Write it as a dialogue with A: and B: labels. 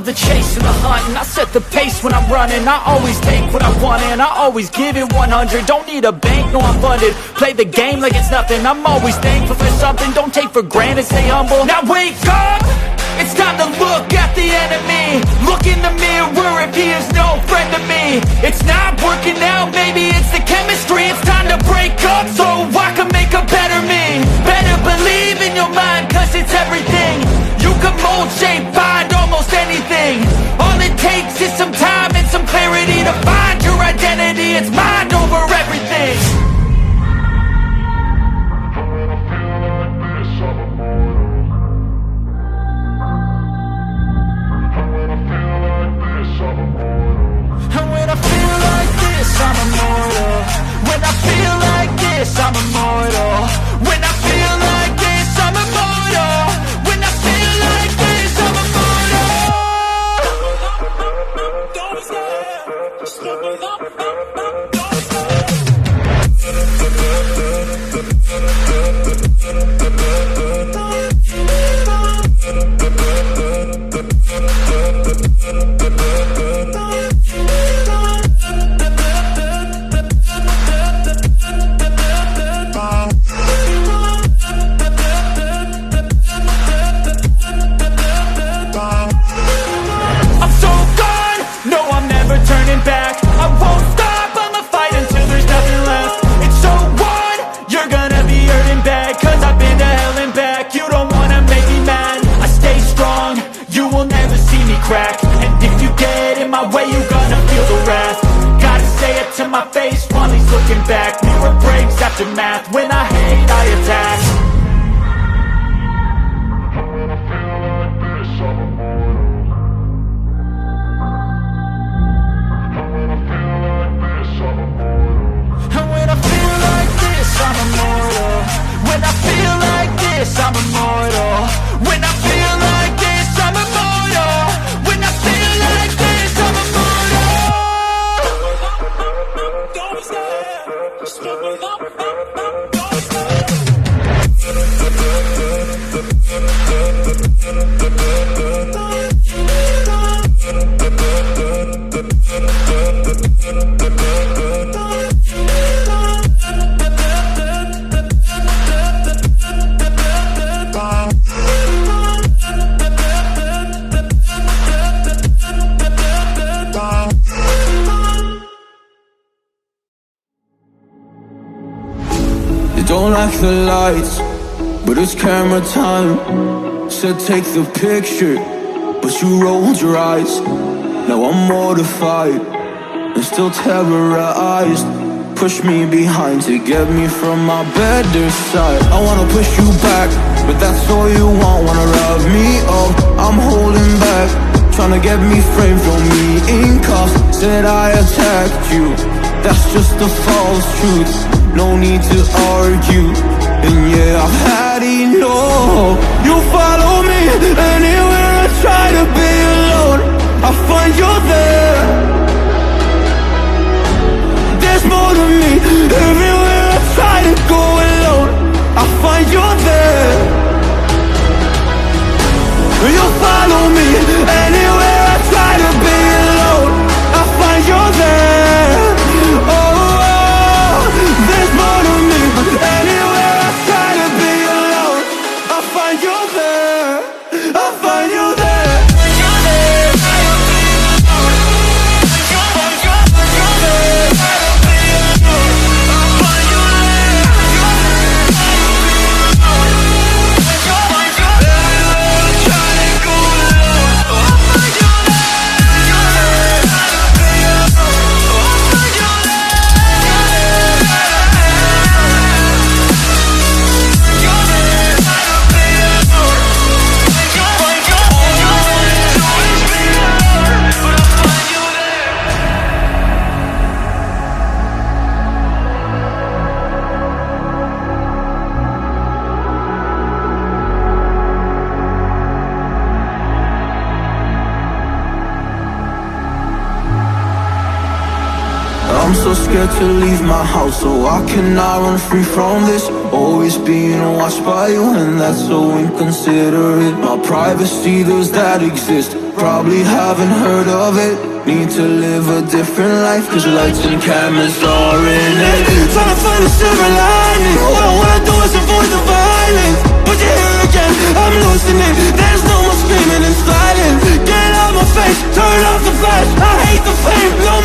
A: the chase and the hunt, and I set the pace when I'm running. I always take what I want and I always give it 100. Don't need a bank, no I'm funded. Play the game like it's nothing. I'm always thankful for something. Don't take for granted, stay humble. Now wake up! It's time to look at the enemy. Look in the mirror if he is no friend to me. It's not working out, maybe it's the chemistry. It's time to break up so I can make a better me. Better believe in your mind, cause it's everything. You can mold, shape, find almost anything. All it takes is some time and some clarity to find your identity. It's mind over everything. I'm immortal. When I feel like this, I'm immortal. When I feel like this, I'm immortal. When I feel like this, I'm immortal. Don't stop, just look up. Crack. And if you get in my way, you gonna feel the wrath. Gotta say it to my face while he's looking back. Mirror breaks after math. When I hate, I attack. And when I feel like this, I'm immortal. When I feel like this, I'm immortal. When I feel like this, I'm immortal. When I feel like this, I'm immortal. Don't stop, just look up. Don't stop.
B: Don't like the lights, but it's camera time. Said take the picture, but you rolled your eyes. Now I'm mortified and still terrorized. Push me behind to get me from my better side. I wanna push you back, but that's all you want. Wanna rub me up, I'm holding back. Tryna get me framed, throw me in cuffs. Said I attacked you, that's just a false truth. No need to argue, and yeah, I've had enough. You follow me anywhere I try to be alone. I find you there. There's more to me. Everywhere I try to go alone, I find you there. You follow me anywhere I try to be alone, I find you there. There's more to me. Anywhere I try to be alone, I find you there. I find you there. I'm so scared to leave my house, so I cannot run free from this. Always being watched by you, and that's so inconsiderate. My privacy, does that exist? probably haven't heard of it. Need to live a different life, cause lights and cameras are in it. Trying to find a silver lining. All I wanna do is avoid the violence. But you're here again, I'm losing it. There's no more screaming and styling. Get out my face, turn off the flash. I hate the fame, no